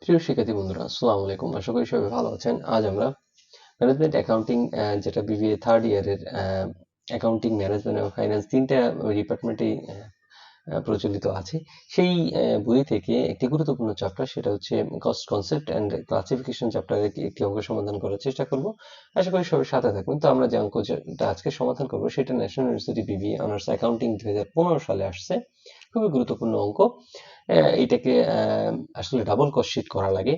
প্রিয় শিক্ষার্থী বন্ধুরা, আসসালামু আলাইকুম। আশা করি সবাই ভালো আছেন। আজ আমরা ম্যানেজমেন্ট অ্যাকাউন্টিং, যেটা বিবিএ থার্ড ইয়ারের অ্যাকাউন্টিং, ম্যানেজমেন্ট এবং ফাইন্যান্স তিনটা ডিপার্টমেন্টেই প্রচলিত আছে। সেই বই থেকে একটি গুরুত্বপূর্ণ চ্যাপ্টার, সেটা হচ্ছে কস্ট কনসেপ্ট অ্যান্ড ক্লাসিফিকেশন চ্যাপ্টারের একটি অঙ্ক সমাধান করার চেষ্টা করব। আশা করি সবাই সাথে থাকবেন। তো আমরা যে অঙ্কটা আজকে সমাধান করব সেটা national university BBA honours accounting 2015 সালে আসছে। খুবই গুরুত্বপূর্ণ অঙ্ক। এইটাকে আসলে ডাবল কস্ট শিট করা লাগে।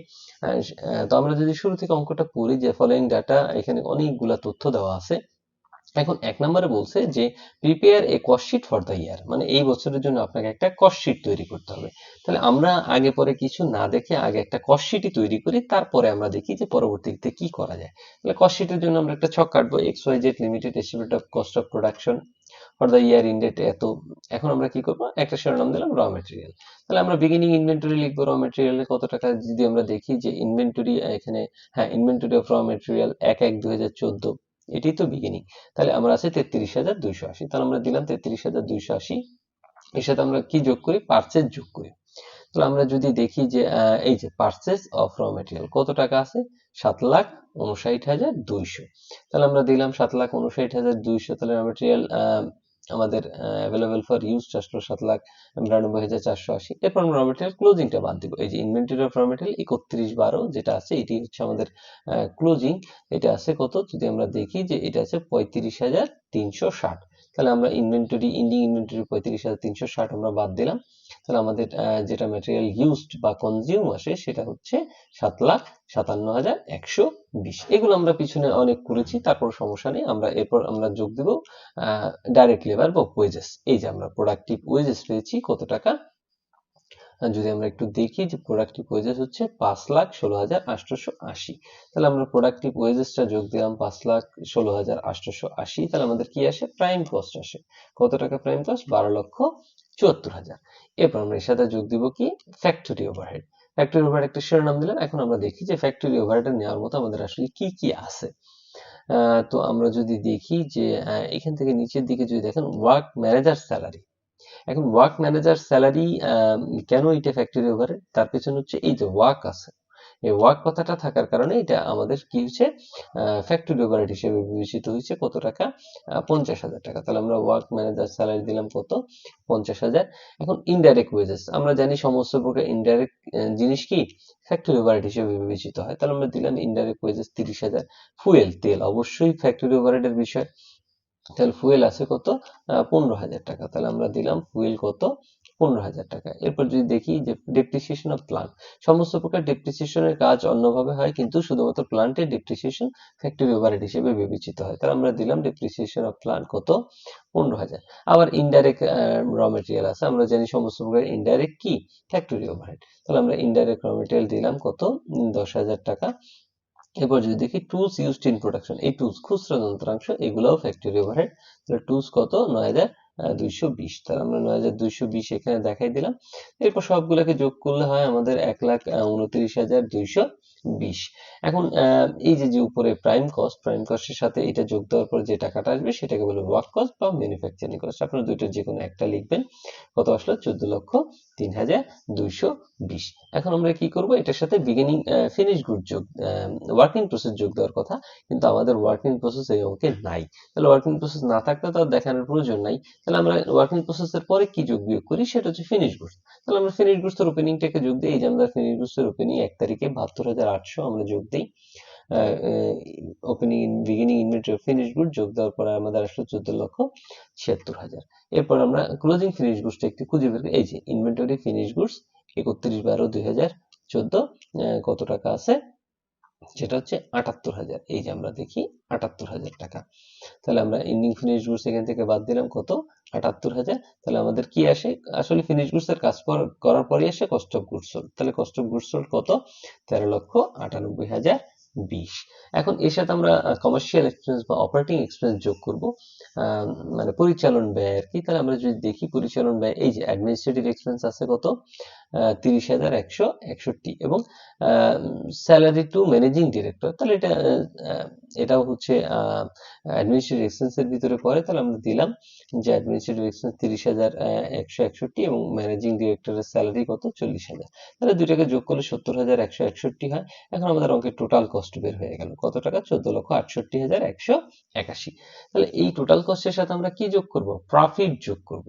তো আমরা যদি শুরু থেকে অঙ্কটা পড়ি, যে ফলোইং ডাটা, এখানে অনেকগুলা তথ্য দেওয়া আছে। এখন 1 নম্বরে বলছে যে prepare a cost sheet for the year, মানে এই বছরের জন্য আপনাকে একটা কস্ট শিট তৈরি করতে হবে। তাহলে আমরা আগে পরে কিছু না দেখে আগে একটা কস্ট শিটই তৈরি করি, তারপরে আমরা দেখি যে পরবর্তীতে কি করা যায়। তাহলে কস্ট শিটের জন্য আমরা একটা ছক কাটবো, XYZ limited estimate of cost of production for the year ended এত। এখন আমরা কি করবো, একটা শিরোনাম দিলাম র মেটেরিয়াল। তাহলে আমরা বিগিনিং ইনভেন্টরি লিখবো। র মেটেরিয়ালে কত টাকা, যদি আমরা দেখি যে ইনভেন্টরি এখানে, হ্যাঁ, ইনভেন্টরি অফ র মেটেরিয়াল 1/1/2014, এটি তো বিগিনিং। তাহলে আমরা আছে 33,280। তাহলে আমরা দিলাম 33,280। এর সাথে আমরা কি যোগ করি, পারচেজ যোগ করি। তাহলে আমরা যদি দেখি যে এই যে পারচেজ অফ র মেটেরিয়াল কত টাকা আছে, 7,59,200। তাহলে আমরা দিলাম 7,59,200। তাহলে র মেটেরিয়াল আমাদের অ্যাভেলেবল ফর ইউজ আসলো 7,92,480। এরপর আমরা র মেটেরিয়াল ক্লোজিংটা বাদ দিব। এই যে ইনভেন্টরি অফ র মেটেরিয়াল 31/12 যেটা আছে, এটি হচ্ছে আমাদের ক্লোজিং। এটা আছে কত, যদি আমরা দেখি যে এটা আছে 35,360। তাহলে আমরা ইনভেন্টরি, ইন্ডিং ইনভেন্টরি 35,360 আমরা বাদ দিলাম। তাহলে আমাদের যেটা ম্যাটেরিয়াল ইউজড বা কনজিউম আসে সেটা হচ্ছে 7,57,120। এগুলো আমরা পিছনে অনেক করেছি, তারপর সমস্যা নেই। আমরা এরপর আমরা যোগ দিব ডাইরেক্ট লেবার বা ওয়েজেস। এই যে আমরা প্রোডাক্টিভ ওয়েজেস পেয়েছি কত টাকা, যদি আমরা একটু দেখি যে প্রোডাক্টিভ ওয়েজেস হচ্ছে 5,16,880। তাহলে আমরা প্রোডাক্টিভ ওয়েজেসটা যোগ দিলাম 5,16,880। তাহলে আমাদের কি আসে, প্রাইম কস্ট আসে। কত টাকা প্রাইম কস্ট, 12,74,000। এরপর আমরা এর সাথে যোগ দিব কি, ফ্যাক্টরি ওভারহেড। ফ্যাক্টরি ওভারহেড একটা শিরোনাম দিলাম। এখন আমরা দেখি যে ফ্যাক্টরি ওভারহেড নেওয়ার মতো আমাদের আসলে কি কি আছে। তো আমরা যদি দেখি যে এখান থেকে নিচের দিকে যদি দেখেন, ওয়ার্ক ম্যানেজার স্যালারি। এখন ওয়ার্ক ম্যানেজার স্যালারি কেন এটা ফ্যাক্টরি ওভারে, তার পেছনে হচ্ছে এই যে ওয়ার্ক আছে, এই ওয়ার্ক কথাটা থাকার কারণে এটা আমাদের কি হচ্ছে, ফ্যাক্টরি ওভারহেড হিসেবে বিবেচিত হয়েছে। কত টাকা, 50,000 টাকা। তাহলে আমরা ওয়ার্ক ম্যানেজার স্যালারি দিলাম কত, 50,000। এখন ইনডাইরেক্ট ওয়েজেস, আমরা জানি সমস্ত প্রকার ইনডাইরেক্ট জিনিস কি ফ্যাক্টরি ওভারহেড হিসেবে বিবেচিত হয়। তাহলে আমরা দিলাম ইনডাইরেক্ট ওয়েজেস 30,000। ফুয়েল, তেল অবশ্যই ফ্যাক্টরি ওভারহেডের বিষয়। তাহলে ফুয়েল আছে কত, 15,000 টাকা। তাহলে আমরা দিলাম ফুয়েল কত, 15,000 টাকা। এরপর যদি দেখি যে ডেপ্রিসিয়েশন অফ প্লান্ট, সমস্ত প্রকার ডেপ্রিসিয়েশনের কাজ অন্যভাবে হয়, কিন্তু শুধুমাত্র প্লান্টের ডেপ্রিসিয়েশন ফ্যাক্টরি ওভারহেড হিসেবে বিবেচিত হয়। তাহলে আমরা দিলাম ডেপ্রিসিয়েশন অফ প্লান্ট কত, 15,000। আবার ইনডাইরেক্ট র মেটেরিয়াল আছে, আমরা জানি সমস্ত প্রকার ইনডাইরেক্ট কি ফ্যাক্টরি ওভারহেড। তাহলে আমরা ইনডাইরেক্ট র মেটেরিয়াল দিলাম কত, 10,000 টাকা। এরপর যদি দেখি টুলস ইউজড ইন প্রোডাকশন, এই টুলস খুচরা যন্ত্রাংশ, এগুলোও ফ্যাক্টরি ওভারহেড। তাহলে টুলস কত, 9,220। তাহলে আমরা 9,220 এখানে দেখাই দিলাম। এরপর সবগুলোকে যোগ করলে হয় আমাদের 1,29,220। এখন এই যে যে উপরে প্রাইম কস্ট, প্রাইম কস্টের সাথে এটা যোগ দেওয়ার পর যে টাকাটা আসবে সেটাকে বলে ওয়ার্ক কস্ট বা ম্যানুফ্যাকচারিং কস্ট। আপনারা দুইটার যে কোনো একটা লিখবেন। কত আসলো, 14,03,220। এখন আমরা কি করব, এটার সাথে বিগিনিং ফিনিশ গুড যোগ, ওয়ার্কিং প্রসেস যোগ দেওয়ার কথা, কিন্তু আমাদের ওয়ার্কিং প্রসেস এই অঙ্কে নাই। তাহলে ওয়ার্কিং প্রসেস না থাকলে তো আর দেখানোর প্রয়োজন নাই। তাহলে আমরা ওয়ার্কিং প্রসেসের পরে কি যোগ বিয়োগ করি, সেটা হচ্ছে ফিনিশ গুডস। তাহলে আমরা ফিনিশ গুডস এর ওপেনিংটাকে যোগ দিই। এই যে আমরা ফিনিশ গুডস এর ওপেনিং 1 তারিখে 72,800 আমরা যোগ দিই। Opening beginning inventory finish good যোগ দেওয়ার পরে আমাদের আসলো 14,76,000। এরপর আমরা ক্লোজিং ফিনিশ গুডসটা একটু খুঁজে বের করি। এই যে ইনভেন্টরি ফিনিশ গুডস 31/12/2014, কত টাকা আছে, সেটা হচ্ছে 78,000। এই যে আমরা দেখি 78,000 টাকা। তাহলে আমরা এন্ডিং ফিনিশ গুডস এখান থেকে বাদ দিলাম কত, 78,000। তাহলে আমাদের কি আসে, আসলে ফিনিশ গুডস এর কাজ করার পরে আসে কস্ট অফ গুডস সোল্ড। তাহলে কস্ট অফ গুডস সোল্ড কত, 13,98,020। এখন এর সাথে আমরা কমার্শিয়াল এক্সপেন্স বা অপারেটিং এক্সপেন্স যোগ করব, মানে পরিচালন ব্যয় আর কি। তাহলে আমরা যদি দেখি পরিচালন ব্যয়, এই যে অ্যাডমিনিস্ট্রেটিভ এক্সপেন্স আছে কত, 30,161 এবং স্যালারি টু ম্যানেজিং ডিরেক্টর, তাহলে এটাও হচ্ছে অ্যাডমিনিস্ট্রেটিভ এক্সপেন্সের ভিতরে পড়ে। তাহলে আমরা দিলাম যে অ্যাডমিনিস্ট্রেটিভ এক্সপেন্স 30,161 এবং ম্যানেজিং ডিরেক্টরের স্যালারি কত, 40,000। তাহলে দুইটাকে যোগ করলে 70,161 হয়। এখন আমাদের অঙ্কের টোটাল কস্ট বের হয়ে গেল কত টাকা, 14,68,181। তাহলে এই টোটাল কস্টের সাথে আমরা কি যোগ করব, প্রফিট যোগ করব।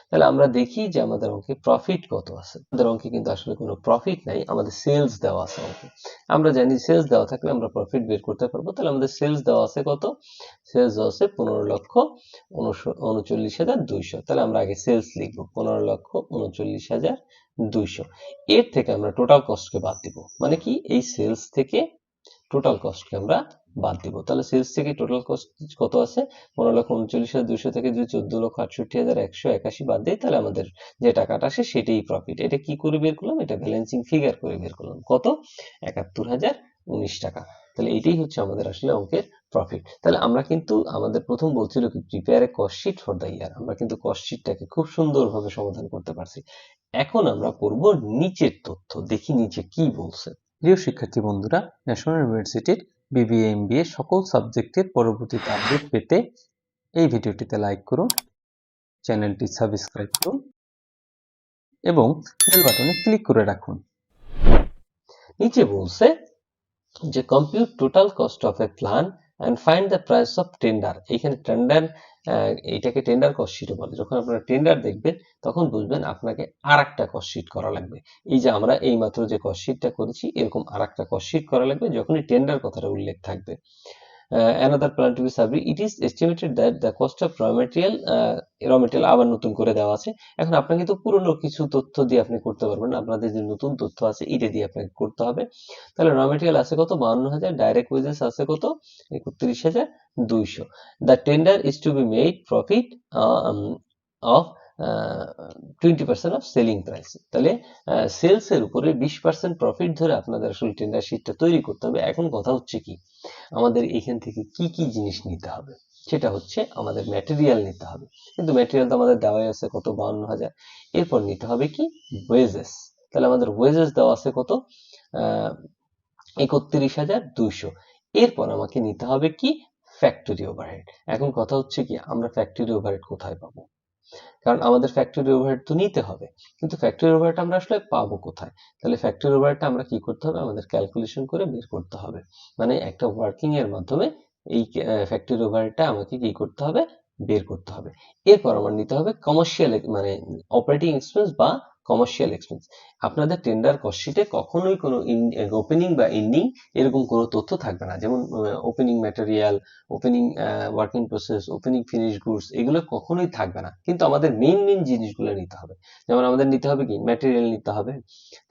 তাহলে আমরা দেখি যে আমাদের অঙ্কে প্রফিট কত আছে। আমাদের অঙ্কে কিন্তু আসলে কোনো প্রফিট নাই, আমাদের সেলস দেওয়া আছে অঙ্কে। আমরা জানি সেলস দেওয়া থাকলে আমরা প্রফিট বের করতে পারবো। তাহলে আমাদের সেলস দেওয়া আছে কত, সেলস দেওয়া আছে 15,39,200। তাহলে আমরা আগে সেলস লিখবো 15,39,200। এর থেকে আমরা টোটাল কস্টকে বাদ দিব, মানে কি এই সেলস থেকে টোটাল কস্টকে আমরা বাদ দিব। তাহলে সেলস থেকে টোটাল কস্ট কত আছে, 15,39,200 থেকে যদি 14,68,181 বাদ দেয়, তাহলে আমাদের যে টাকাটা আসে সেটাই প্রফিট। এটা কি করে বের করলাম, এটা ব্যালেন্সিং ফিগার করে বের করলাম, কত, 71,019 টাকা। তাহলে এটাই হচ্ছে আমাদের আসলে অঙ্কের প্রফিট। তাহলে আমরা কিন্তু, আমাদের প্রথম বলছিল কি prepare a cost sheet for the year, আমরা কিন্তু কস্ট শিটটাকে খুব সুন্দরভাবে সমাধান করতে পারছি। এখন আমরা করব নিচের তথ্য, দেখি নিচে কি বলছে। প্রিয় শিক্ষার্থী বন্ধুরা, ন্যাশনাল ইউনিভার্সিটির বিবিএ এমবিএ সকল সাবজেক্টের পরবর্তীতে আপডেট পেতে এই ভিডিওটিতে লাইক করুন, চ্যানেলটি সাবস্ক্রাইব করুন এবং বেল বাটনে ক্লিক করে রাখুন। নিচে বলছে যে compute total cost of A plan and find the price of tender. এখানে টেন্ডার, এটাকে টেন্ডার কস্ট শিটও বলে। যখন আপনারা টেন্ডার দেখবেন তখন বুঝবেন আপনাকে আর একটা কস্ট শিট করা লাগবে। এই যে আমরা এই মাত্র যে কস্ট শিটটা করেছি, এরকম আর একটা কস্ট শিট করা লাগবে যখনই টেন্ডার কথাটা উল্লেখ থাকবে। another plan to be survey, it is estimated that the cost of raw material আবার নতুন করে দেওয়া আছে। এখন আপনাকে তো পুরনো কিছু তথ্য দিয়ে আপনি করতে পারবেন না, আপনাদের যে নতুন তথ্য আছে এটা দিয়ে আপনাকে করতে হবে। তাহলে র মেটেরিয়াল আছে কত, 52,000, ডাইরেক্ট ওয়েজেস আছে কত, 31,200। The tender is to be made profit of 20% of selling price. তাহলে সেলস এর উপরে 20% প্রফিট ধরে আপনাদের আসলে টেন্ডার শিটটা তৈরি করতে হবে। এখন কথা হচ্ছে কি, আমাদের এখান থেকে কি কি জিনিস নিতে হবে, সেটা হচ্ছে আমাদের ম্যাটেরিয়াল নিতে হবে। কিন্তু ম্যাটেরিয়াল তো আমাদের দেওয়াই আছে কত, 52,000। এরপর নিতে হবে কি, ওয়েজেস। তাহলে আমাদের ওয়েজেস দেওয়া আছে কত, 31,200। এরপর আমাকে নিতে হবে কি, ফ্যাক্টরি ওভারহেড। এখন কথা হচ্ছে কি, আমরা ফ্যাক্টরি ওভারহেড কোথায় পাবো, কারণ আমাদের ফ্যাক্টরি ওভারহেড তো নিতে হবে, কিন্তু ফ্যাক্টরি ওভারহেড আমরা আসলে পাবো কোথায়। তাহলে ফ্যাক্টরি ওভারহেডটা আমরা কি করতে হবে, আমাদের ক্যালকুলেশন করে বের করতে হবে। মানে একটা ওয়ার্কিং এর মাধ্যমে এই ফ্যাক্টরি ওভারহেডটা আমাকে কি করতে হবে, বের করতে হবে। এরপর আমার নিতে হবে কমার্শিয়াল, মানে অপারেটিং এক্সপেন্স বা কমার্শিয়াল এক্সপেন্স। আপনাদের টেন্ডার কস্ট শিটে কখনোই কোনো ওপেনিং বা এন্ডিং এরকম কোনো তথ্য থাকবে না, যেমন opening material, opening working process, opening finish goods, এগুলো কখনোই থাকবে না। কিন্তু আমাদের মেইন জিনিসগুলো নিতে হবে। যেমন আমাদের নিতে হবে কি, ম্যাটেরিয়াল নিতে হবে,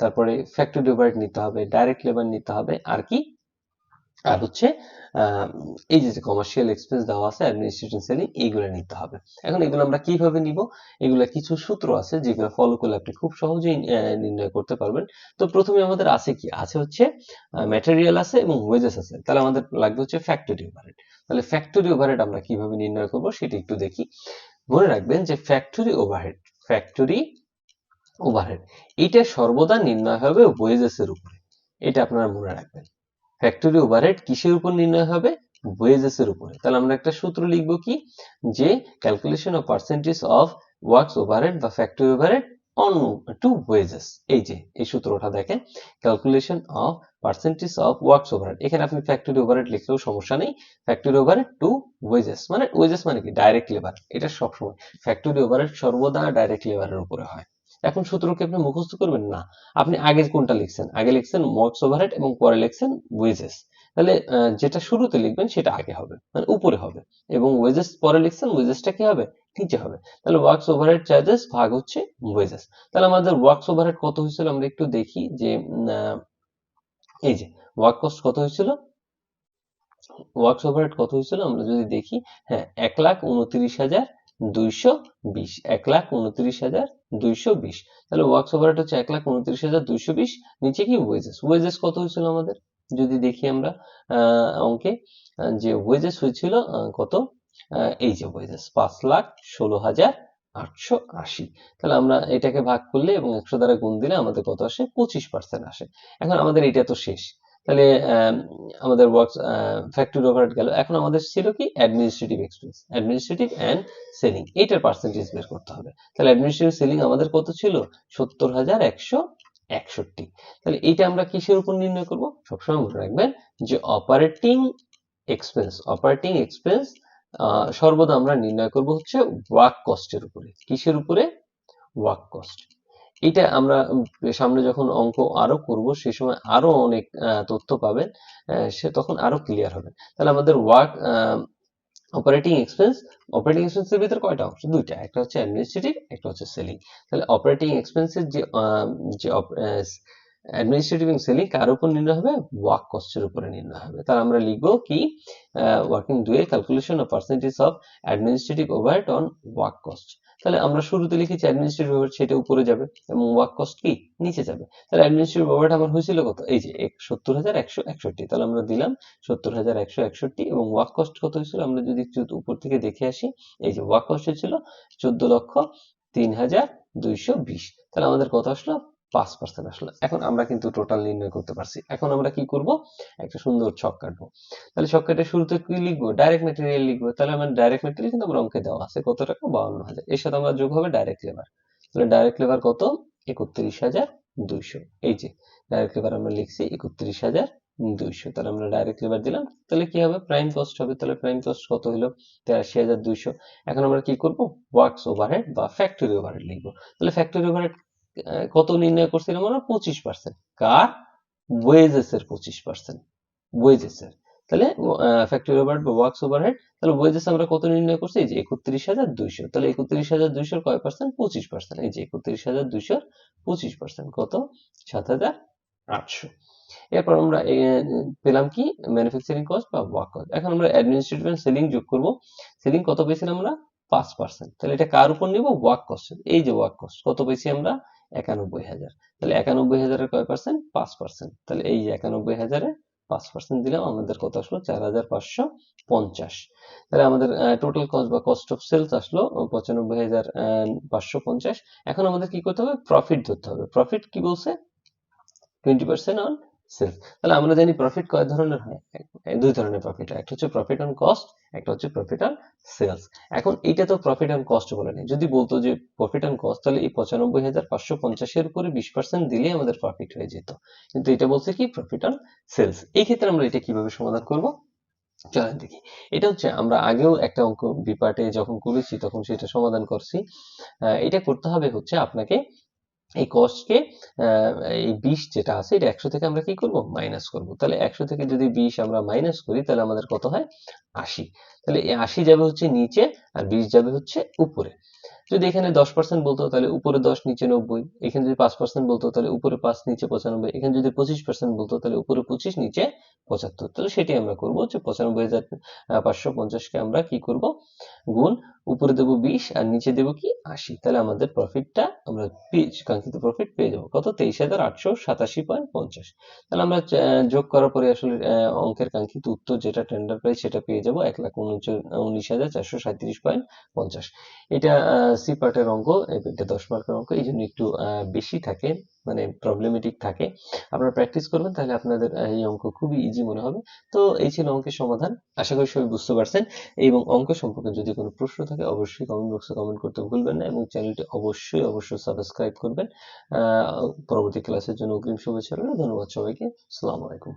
তারপরে ফ্যাক্টরি ওভারহেড নিতে হবে, ডাইরেক্ট লেবার নিতে হবে, আর কি, আর হচ্ছে এই যে কমার্শিয়াল এক্সপেন্স দেওয়া আছে, অ্যাডমিনিস্ট্রেশন সেলিং, এইগুলো নিতে হবে। এখন এগুলো আমরা কিভাবে নিব, এগুলো কিছু সূত্র আছে যেগুলো ফলো করলে আপনি খুব সহজেই নির্ণয় করতে পারবেন। তো প্রথমে আমাদের আছে কি, আছে হচ্ছে ম্যাটেরিয়াল আছে এবং ওয়েজেস আছে। তাহলে আমাদের লাগবে হচ্ছে ফ্যাক্টরি ওভারহেড। তাহলে ফ্যাক্টরি ওভারহেড আমরা কিভাবে নির্ণয় করব সেটা একটু দেখি। মনে রাখবেন যে ফ্যাক্টরি ওভারহেড এটা সর্বদা নির্ণয় হবে ওয়েজেস এর উপরে, এটা আপনারা মনে রাখবেন। ফ্যাক্টরি ওভারহেড কিসের উপর নির্ণয় হবে, ওয়েজেস এর উপরে। তাহলে আমরা একটা সূত্র লিখব কি, যে calculation of percentage of works overhead বা factory overhead on to wages. এই যে এই সূত্রটা দেখেন, calculation of percentage of works overhead. এখানে আপনি ফ্যাক্টরি ওভারহেড লিখলেও সমস্যা নেই, ফ্যাক্টরি ওভারহেড টু ওয়েজেস, মানে ওয়েজেস মানে কি, ডাইরেক্ট লেবার। এটা সবসময় ফ্যাক্টরি ওভারহেড সর্বদা ডাইরেক্ট লেবারের উপরে হয়। এখন সূত্রকে আপনি মুখস্থ করবেন না, আপনি আগে কোনটা লিখছেন, আগে লিখছেন ওয়ার্কস ওভারহেড এবং পরে লিখছেন ওয়েজেস। তাহলে যেটা শুরুতে লিখবেন সেটা আগে হবে, মানে উপরে হবে, এবং ওয়েজেস পরে লিখছেন, ওয়েজেসটা কি হবে, নিচে হবে। তাহলে ওয়ার্কস ওভারহেড চার্জেস ভাগ হচ্ছে ওয়েজেস। তাহলে আমাদের ওয়ার্কস ওভারহেড কত হয়েছিল, আমরা একটু দেখি যে এই যে ওয়ার্ক কস্ট কত হয়েছিল, ওয়ার্কস ওভারহেড কত হয়েছিল আমরা যদি দেখি, হ্যাঁ, 1,29,220, 1,29,220। তাহলে ওয়ার্কস ওভারহেড হচ্ছে 1,29,220, নিচে কি ওয়েজেস, ওয়েজেস কত হয়েছিল আমাদের যদি দেখি আমরা অঙ্কে, যে ওয়েজেস হয়েছিল কত, এই যে ওয়েজেস 5,16,500 880। তাহলে আমরা এটাকে ভাগ করলে এবং 100 দ্বারা গুণ দিলে আমাদের কত আসে? 25% আসে। এখন আমাদের এটা তো শেষ। তাহলে আমাদের ফ্যাক্টরি ওভারহেড গেল। এখন আমাদের ছিল কি? Administrative expense, administrative and selling, এইটার পার্সেন্টেজ বের করতে হবে। তাহলে অ্যাডমিনিস্ট্রেটিভ সেলিং আমাদের কত ছিল? 70,161। তাহলে এইটা আমরা কিসের উপর নির্ণয় করব? সবসময় মনে রাখবেন যে অপারেটিং এক্সপেন্স সর্বদা আমরা নির্ণয় করব হচ্ছে ওয়ার্ক কস্টের উপরে। কিসের উপরে? Work cost. এটা আমরা সামনে যখন অঙ্ক আরো করব সে সময় আরো অনেক তথ্য পাবেন, সে তখন আরো ক্লিয়ার হবে। তাহলে আমাদের অপারেটিং এক্সপেন্সের ভিতরে কয়টা অংশ? দুইটা, একটা হচ্ছে অ্যাডমিনিস্ট্রেটিভ, একটা হচ্ছে সেলিং। তাহলে অপারেটিং এক্সপেন্সের যে অ্যাডমিনিস্ট্রেটিভ এবং সেলিং কার উপর নির্ণয় হবে? ওয়ার্ক কস্টের উপরে নির্ণয় হবে। তাহলে আমরা লিখবো কি? Working do a calculation of percentage of administrative overhead on work cost. তাহলে আমরা শুরুতে লিখেছি অ্যাডমিনিস্ট্রেটিভ ওভারহেড, সেটা উপরে যাবে এবং ওয়ার্ক কস্ট কি? নিচে যাবে। তাহলে অ্যাডমিনিস্ট্রেটিভ ওভারহেড আমার হয়েছিল কত? এই যে 70,161। তাহলে আমরা দিলাম 70,161 এবং ওয়ার্ক কস্ট কত হয়েছিল? আমরা যদি একটু উপর থেকে দেখে আসি, এই যে ওয়ার্ক কস্ট হয়েছিল 14,03,220। তাহলে আমাদের কত আসলো? 5% আসলো। এখন আমরা কিন্তু টোটাল নির্ণয় করতে পারছি। এখন আমরা কি করব? একটা সুন্দর ছক কাটবো। তাহলে ছক কেটে শুরুতে কি লিখবো? ডাইরেক্ট মেটেরিয়াল লিখবো। তাহলে আমার ডাইরেক্ট মেটেরিয়াল কিন্তু আমার অঙ্কে দেওয়া আছে কত টাকা? 52,000। এর সাথে আমরা যোগ হবে ডাইরেক্ট লেবার। তাহলে ডাইরেক্ট লেবার কত? 31,200। এই যে ডাইরেক্ট লেবার আমরা লিখছি 31,200। তাহলে আমরা ডাইরেক্ট লেবার দিলাম। তাহলে কি হবে? প্রাইম কস্ট হবে। তাহলে প্রাইম কস্ট কত হলো? 83,200। এখন আমরা কি করব? ওয়ার্কস ওভারহেড বা ফ্যাক্টরি ওভারহেড লিখবো। তাহলে ফ্যাক্টরি ওভারহেড কত নির্ণয় করছিলাম আমরা? 25%। কার? ওয়েজেস এর 25%। ওয়েজেস এর। তাহলে ফ্যাক্টরি ওভারহেড বা ওয়ার্কস ওভারহেড, তাহলে ওয়েজেস আমরা কত নির্ণয় করছি? এই যে 31,200। তাহলে 31,200 কয় পার্সেন্ট? 25%। এই যে 31,200 25% কত? 7,800। এরপর আমরা পেলাম কি? ম্যানুফ্যাকচারিং কস্ট বা ওয়ার্ক কস্ট। এখন আমরা অ্যাডমিনিস্ট্রেটিভ এন্ড সেলিং যোগ করব। সেলিং কত পেয়েছিলাম আমরা? 5%। তাহলে এটা কার উপর নিব? Work cost. এই যে ওয়ার্ক কস্ট কত পেয়েছি আমরা? 91,000। তাহলে 91,000 এর কয় পার্সেন্ট? 5%। তাহলে এই যে 91,000 এর 5% দিলাম, আমাদের কত আসলো? 4,550। তাহলে আমাদের টোটাল কস্ট বা কস্ট অফ সেলস আসলো 95,550। এখন আমাদের কি করতে হবে? প্রফিট ধরতে হবে। প্রফিট কি বলছে? 20% অন সেলস। তাহলে আমরা জানি প্রফিট কয় ধরনের হয়? দুই ধরনের প্রফিট হয়। একটা হচ্ছে প্রফিট অন কস্ট, একটা হচ্ছে প্রফিট অন সেলস। এখন এইটা তো প্রফিট অন কস্ট বলে নেই। যদি বলতো যে প্রফিট অন কস্ট, তাহলে এই 95,550 এর উপরে 20% দিলেই আমাদের প্রফিট হয়ে যেত। কিন্তু এটা বলছে কি? Profit on sales. এই ক্ষেত্রে আমরা এটা কিভাবে সমাধান করব? চলেন দেখি। এটা হচ্ছে আমরা আগেও একটা অঙ্ক বিপার্টে যখন করেছি তখন সেটা সমাধান করছি। এটা করতে হবে হচ্ছে আপনাকে এই কস্টকে, এই 20 যেটা আছে এটা 100 থেকে আমরা কি করব? মাইনাস করব। তাহলে 100 থেকে যদি 20 আমরা মাইনাস করি তাহলে আমাদের কত হয়? 80। তাহলে এই 80 যাবে হচ্ছে নিচে আর 20 যাবে হচ্ছে উপরে। যদি এখানে 10% বলতো তাহলে উপরে 10 নিচে 90। এখানে যদি 5% বলতো তাহলে উপরে 5 নিচে 95। এখানে যদি 25% বলতো তাহলে উপরে 25 নিচে 75। তাহলে সেটাই আমরা করব যে 95,550 কে আমরা কি করব? গুণ উপরে দেব 20 আর নিচে দেব কি? 80। তাহলে আমাদের প্রফিটটা আমরা কাঙ্ক্ষিত প্রফিট পেয়ে যাবো কত? 23,887.50। তাহলে আমরা যোগ করার পরে আসলে অঙ্কের কাঙ্ক্ষিত উত্তর যেটা টেন্ডার প্রাইস সেটা পেয়ে যাবো 1,19,437.50। এটা সি পার্টের অঙ্ক, এটা 10 মার্কের অঙ্ক, এই জন্য একটু বেশি থাকে, মানে প্রবলেমেটিক থাকে। আপনারা প্র্যাকটিস করবেন তাহলে আপনাদের এই অঙ্ক খুবই ইজি মনে হবে। তো এই ছিল অঙ্কের সমাধান। আশা করি সবাই বুঝতে পারছেন। এবং অঙ্ক সম্পর্কে যদি কোনো প্রশ্ন থাকে অবশ্যই কমেন্ট বক্সে কমেন্ট করতে ভুলবেন না এবং চ্যানেলটি অবশ্যই সাবস্ক্রাইব করবেন। পরবর্তী ক্লাসের জন্য অগ্রিম শুভেচ্ছা রইল। ধন্যবাদ সবাইকে। আসসালামু আলাইকুম।